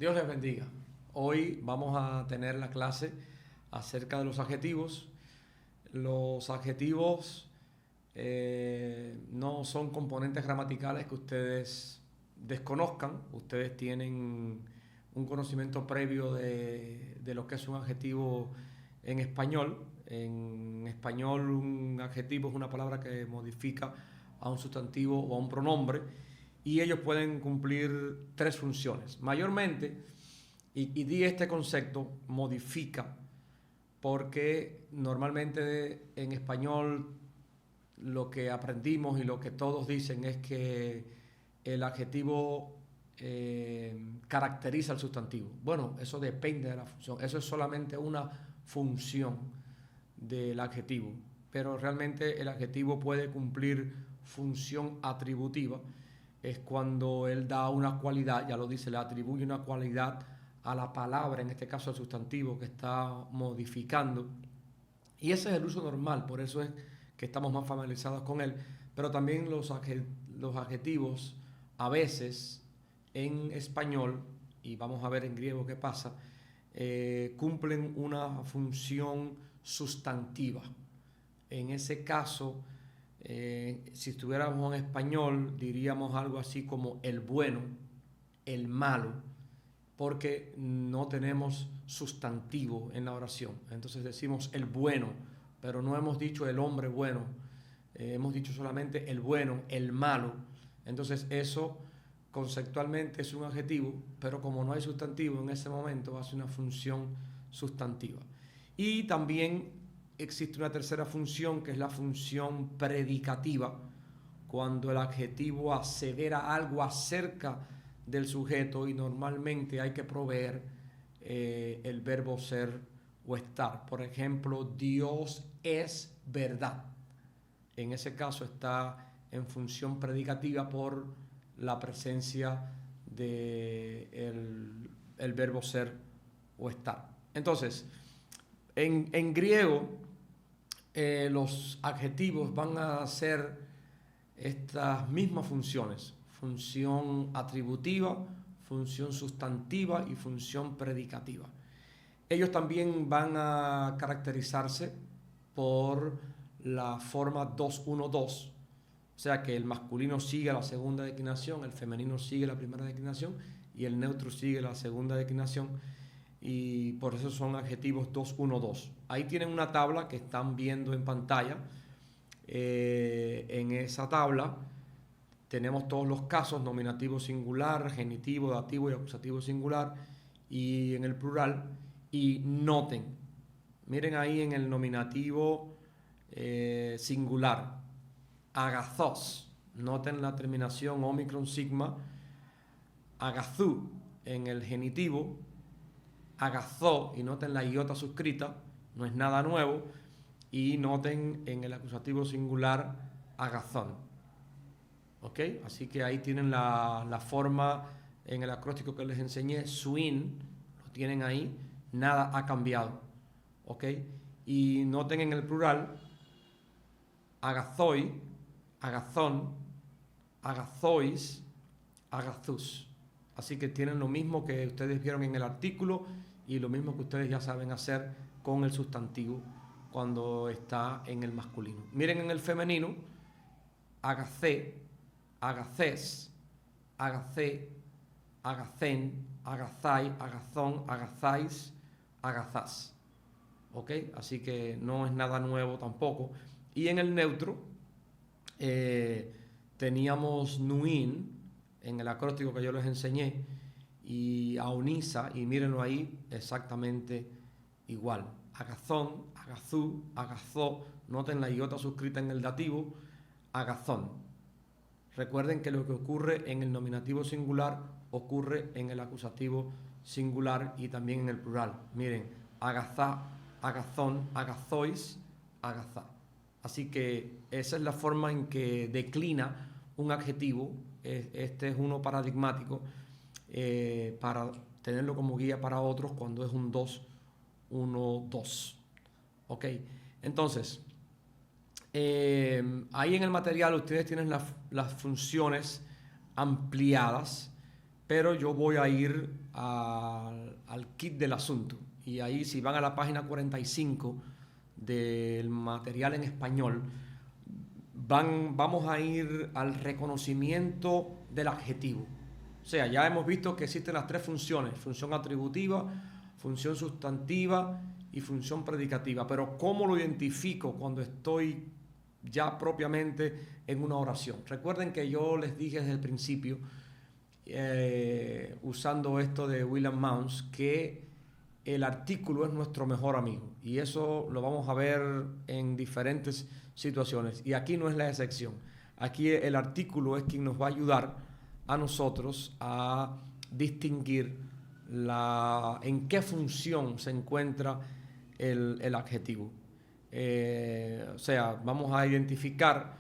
Dios les bendiga. Hoy vamos a tener la clase acerca de los adjetivos. Los adjetivos no son componentes gramaticales que ustedes desconozcan. Ustedes tienen un conocimiento previo de lo que es un adjetivo en español. En español, un adjetivo es una palabra que modifica a un sustantivo o a un pronombre, y ellos pueden cumplir tres funciones. Mayormente, y di este concepto, modifica, porque normalmente en español lo que aprendimos y lo que todos dicen es que el adjetivo caracteriza al sustantivo. Bueno, eso depende de la función. Eso es solamente una función del adjetivo, pero realmente el adjetivo puede cumplir función atributiva. Es cuando él da una cualidad, ya lo dice, le atribuye una cualidad a la palabra, en este caso al sustantivo que está modificando. Y ese es el uso normal, por eso es que estamos más familiarizados con él. Pero también los adjetivos a veces en español, y vamos a ver en griego qué pasa, cumplen una función sustantiva. En ese caso, si estuviéramos en español, diríamos algo así como el bueno, el malo, porque no tenemos sustantivo en la oración. Entonces decimos el bueno, pero no hemos dicho el hombre bueno, hemos dicho solamente el bueno, el malo. Entonces eso conceptualmente es un adjetivo, pero como no hay sustantivo en ese momento, hace una función sustantiva. Y también existe una tercera función, que es la función predicativa, cuando el adjetivo asevera algo acerca del sujeto, y normalmente hay que proveer el verbo ser o estar. Por ejemplo, Dios es verdad. En ese caso está en función predicativa por la presencia de el verbo ser o estar. Entonces, en griego, los adjetivos van a hacer estas mismas funciones: función atributiva, función sustantiva y función predicativa. Ellos también van a caracterizarse por la forma 2-1-2, o sea que el masculino sigue la segunda declinación, el femenino sigue la primera declinación y el neutro sigue la segunda declinación, y por eso son adjetivos 2-1-2. Ahí tienen una tabla que están viendo en pantalla. En esa tabla tenemos todos los casos: nominativo singular, genitivo, dativo y acusativo singular, y en el plural. Y noten, miren ahí en el nominativo singular, agazos, noten la terminación omicron sigma. Agazú en el genitivo, agazó, y noten la iota suscrita, no es nada nuevo. Y noten en el acusativo singular, agazón. ¿Ok? Así que ahí tienen la forma en el acróstico que les enseñé, suin, lo tienen ahí, nada ha cambiado. ¿Ok? Y noten en el plural, agazoi, agazón, agazois, agazus. Así que tienen lo mismo que ustedes vieron en el artículo y lo mismo que ustedes ya saben hacer con el sustantivo cuando está en el masculino. Miren en el femenino, agacé, agacés, agacé, agacén, agazai, agazón, agazáis, agazás. ¿Ok? Así que no es nada nuevo tampoco. Y en el neutro teníamos nuin en el acróstico que yo les enseñé, y aunisa, y mírenlo ahí, exactamente igual. Agazón, agazú, agazó, noten la iota suscrita en el dativo, agazón. Recuerden que lo que ocurre en el nominativo singular ocurre en el acusativo singular y también en el plural. Miren, agazá, agazón, agazois, agazá. Así que esa es la forma en que declina un adjetivo. Este es uno paradigmático para tenerlo como guía para otros cuando es un 2-1-2. Ok, entonces ahí en el material ustedes tienen las funciones ampliadas pero yo voy a ir al kit del asunto. Y ahí, si van a la página 45 del material en español, vamos a ir al reconocimiento del adjetivo. O sea, ya hemos visto que existen las tres funciones: función atributiva, función sustantiva y función predicativa. Pero ¿cómo lo identifico cuando estoy ya propiamente en una oración? Recuerden que yo les dije desde el principio, usando esto de William Mounce, que el artículo es nuestro mejor amigo, y eso lo vamos a ver en diferentes situaciones, y aquí no es la excepción. Aquí el artículo es quien nos va a ayudar a nosotros a distinguir en qué función se encuentra el adjetivo. O sea, vamos a identificar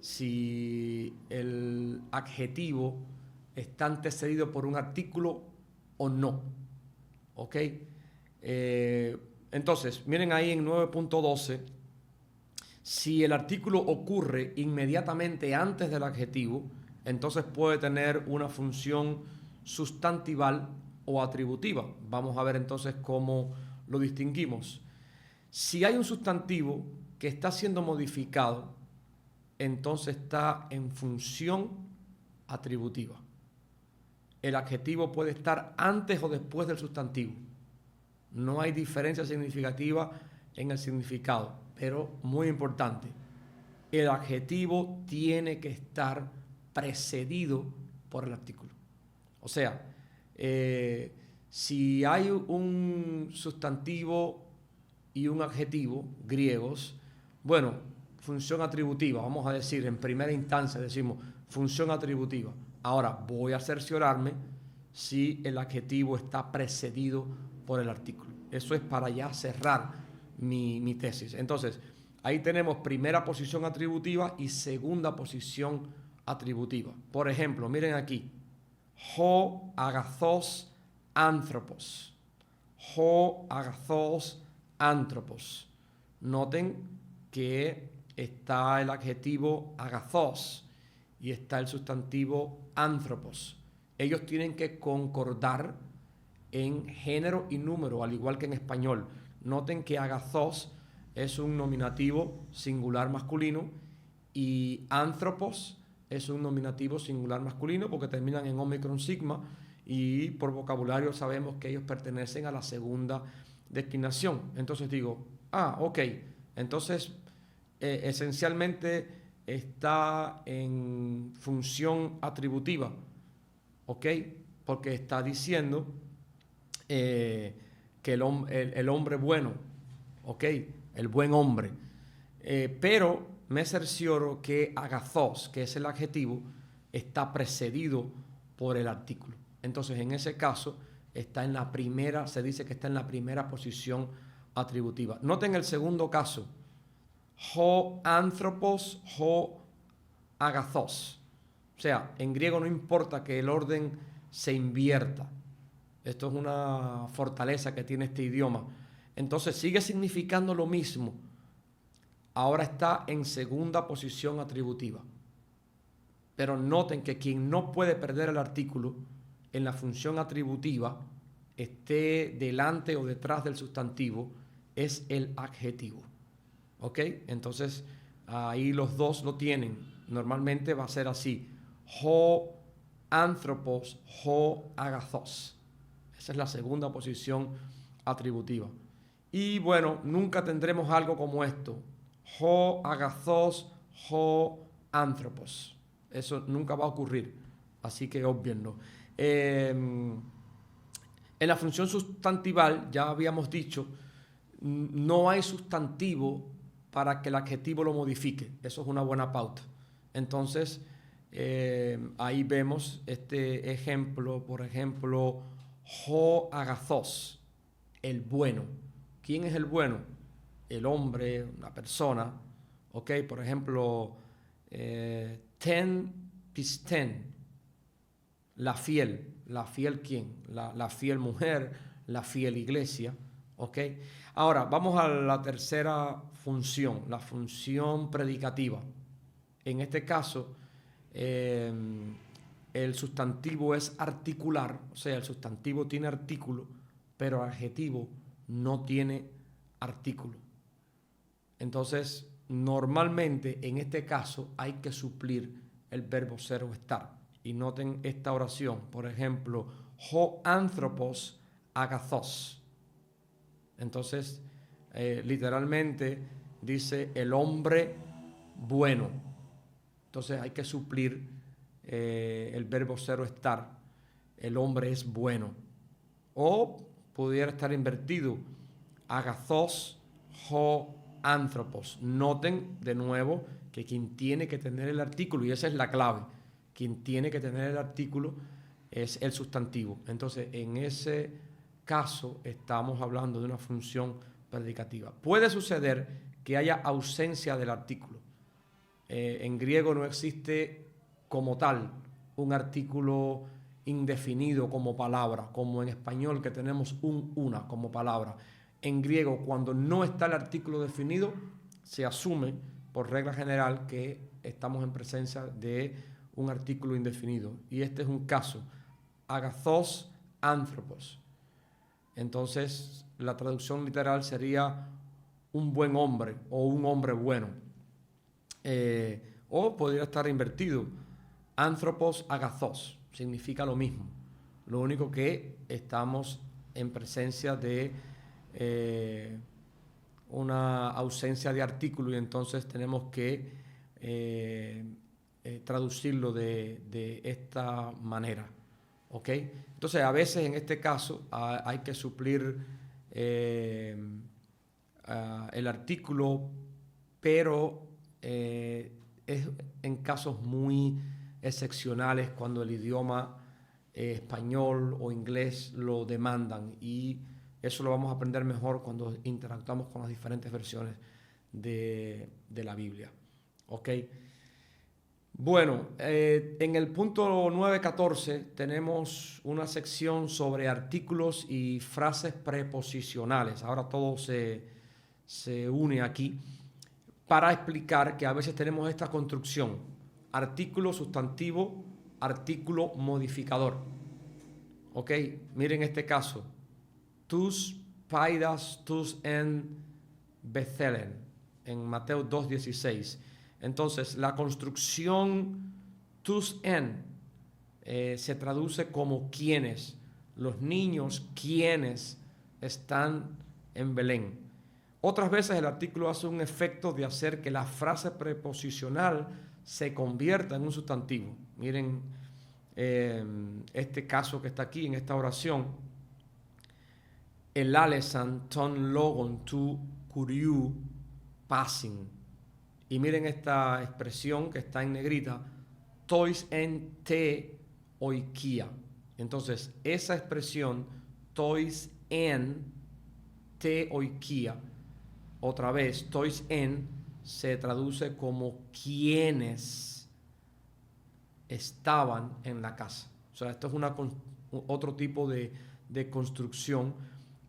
si el adjetivo está antecedido por un artículo o no. ¿Ok? Entonces, miren ahí en 9.12, si el artículo ocurre inmediatamente antes del adjetivo, entonces puede tener una función sustantival o atributiva. Vamos a ver entonces cómo lo distinguimos. Si hay un sustantivo que está siendo modificado, entonces está en función atributiva. El adjetivo puede estar antes o después del sustantivo. No hay diferencia significativa en el significado, pero muy importante, el adjetivo tiene que estar precedido por el artículo. O sea, si hay un sustantivo y un adjetivo griegos, bueno, función atributiva, vamos a decir, en primera instancia decimos función atributiva. Ahora voy a cerciorarme si el adjetivo está precedido por el artículo. Eso es para ya cerrar mi tesis. Entonces, ahí tenemos primera posición atributiva y segunda posición atributiva. Por ejemplo, miren aquí, ho agathos anthropos. Ho agathos anthropos. Noten que está el adjetivo agathos y está el sustantivo anthropos. Ellos tienen que concordar en género y número, al igual que en español. Noten que agathos es un nominativo singular masculino y anthropos es un nominativo singular masculino porque terminan en omicron sigma, y por vocabulario sabemos que ellos pertenecen a la segunda declinación. Entonces digo, ok, entonces esencialmente está en función atributiva, ¿ok? Porque está diciendo que el hombre bueno, ¿ok? El buen hombre. Pero me cercioro que agathos, que es el adjetivo, está precedido por el artículo. Entonces, en ese caso, está en la primera, se dice que está en la primera posición atributiva. Noten el segundo caso, ho anthropos, ho agathos. O sea, en griego no importa que el orden se invierta. Esto es una fortaleza que tiene este idioma. Entonces sigue significando lo mismo. Ahora está en segunda posición atributiva. Pero noten que quien no puede perder el artículo en la función atributiva, esté delante o detrás del sustantivo, es el adjetivo. ¿Ok? Entonces ahí los dos lo tienen. Normalmente va a ser así: ho anthropos, ho agathos. Esa es la segunda posición atributiva. Y bueno, nunca tendremos algo como esto: ho agathos, ho anthropos. Eso nunca va a ocurrir, así que obvienlo. En la función sustantival, ya habíamos dicho, no hay sustantivo para que el adjetivo lo modifique. Eso es una buena pauta. Entonces, ahí vemos este ejemplo, por ejemplo, ho agathos, el bueno. ¿Quién es el bueno? El hombre, una persona. ¿Ok? Por ejemplo, ten pisten, la fiel. ¿La fiel quién? La fiel mujer, la fiel iglesia. ¿Ok? Ahora, vamos a la tercera función, la función predicativa. En este caso, el sustantivo es articular, o sea, el sustantivo tiene artículo, pero el adjetivo no tiene artículo. Entonces, normalmente en este caso hay que suplir el verbo ser o estar. Y noten esta oración, por ejemplo, ho anthropos agathos. Entonces, literalmente dice el hombre bueno. Entonces hay que suplir el verbo ser o estar. El hombre es bueno. O pudiera estar invertido. Agathos ho anthropos. Noten de nuevo que quien tiene que tener el artículo, y esa es la clave, quien tiene que tener el artículo es el sustantivo. Entonces, en ese caso estamos hablando de una función predicativa. Puede suceder que haya ausencia del artículo. En griego no existe como tal un artículo indefinido como palabra, como en español que tenemos un una como palabra. En griego, cuando no está el artículo definido, se asume por regla general que estamos en presencia de un artículo indefinido. Y este es un caso. Agathos anthropos. Entonces, la traducción literal sería un buen hombre o un hombre bueno. O podría estar invertido. Anthropos agathos. Significa lo mismo. Lo único que estamos en presencia de una ausencia de artículo y entonces tenemos que traducirlo de esta manera. ¿Ok? Entonces, a veces en este caso hay que suplir el artículo, pero es en casos muy excepcionales cuando el idioma español o inglés lo demandan, y eso lo vamos a aprender mejor cuando interactuamos con las diferentes versiones de la Biblia. ¿Ok? Bueno, en el punto 9.14 tenemos una sección sobre artículos y frases preposicionales. Ahora todo se une aquí para explicar que a veces tenemos esta construcción: artículo, sustantivo, artículo, modificador. Ok, miren este caso. Tus paidas, tus en Bethelen, en Mateo 2.16. Entonces, la construcción tus en se traduce como quienes, los niños quienes están en Belén. Otras veces el artículo hace un efecto de hacer que la frase preposicional se convierta en un sustantivo. Miren este caso que está aquí en esta oración. El alesan ton logon tu kuriu passing. Y miren esta expresión que está en negrita, tois en te oikia. Entonces, esa expresión, tois en te oikia, otra vez, tois en, se traduce como quienes estaban en la casa. O sea, esto es otro tipo de construcción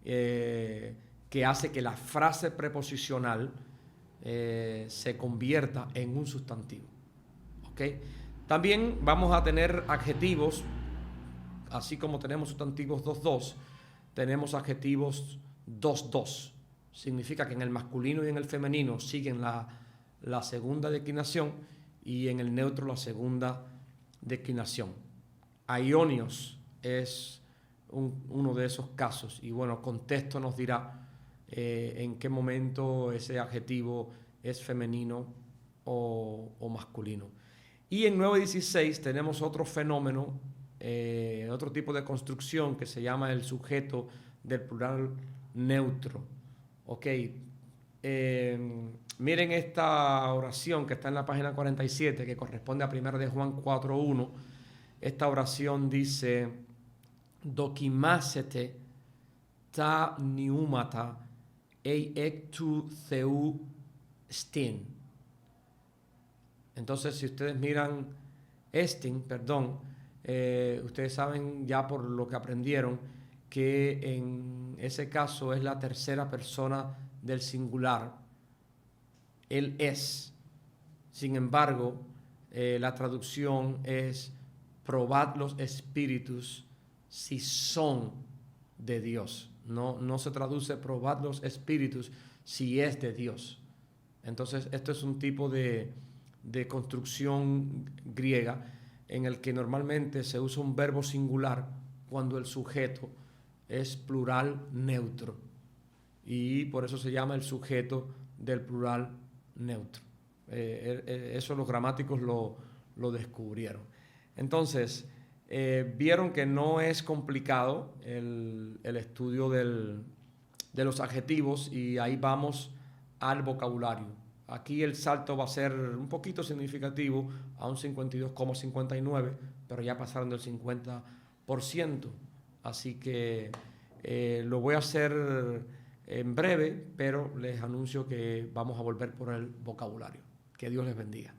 que hace que la frase preposicional se convierta en un sustantivo. ¿Okay? También vamos a tener adjetivos, así como tenemos sustantivos 2-2, tenemos adjetivos 2-2. Significa que en el masculino y en el femenino siguen la segunda declinación y en el neutro la segunda declinación. Aionios es uno de esos casos, y bueno, contexto nos dirá en qué momento ese adjetivo es femenino o masculino. Y en 9.16 tenemos otro fenómeno, otro tipo de construcción que se llama el sujeto del plural neutro. Ok, miren esta oración que está en la página 47, que corresponde a 1 de Juan 4.1. Esta oración dice: Dokimásete ta niumata ei ectu theu stin. Entonces, si ustedes miran ustedes saben ya por lo que aprendieron que en ese caso es la tercera persona del singular. Él es. Sin embargo, la traducción es probad los espíritus si son de Dios. No se traduce probad los espíritus si es de Dios. Entonces, esto es un tipo de construcción griega en el que normalmente se usa un verbo singular cuando el sujeto es plural neutro. Y por eso se llama el sujeto del plural neutro. Eso los gramáticos lo descubrieron. Entonces, vieron que no es complicado el estudio de los adjetivos, y ahí vamos al vocabulario. Aquí el salto va a ser un poquito significativo a un 52,59, pero ya pasaron del 50%. Así que lo voy a hacer en breve, pero les anuncio que vamos a volver por el vocabulario. Que Dios les bendiga.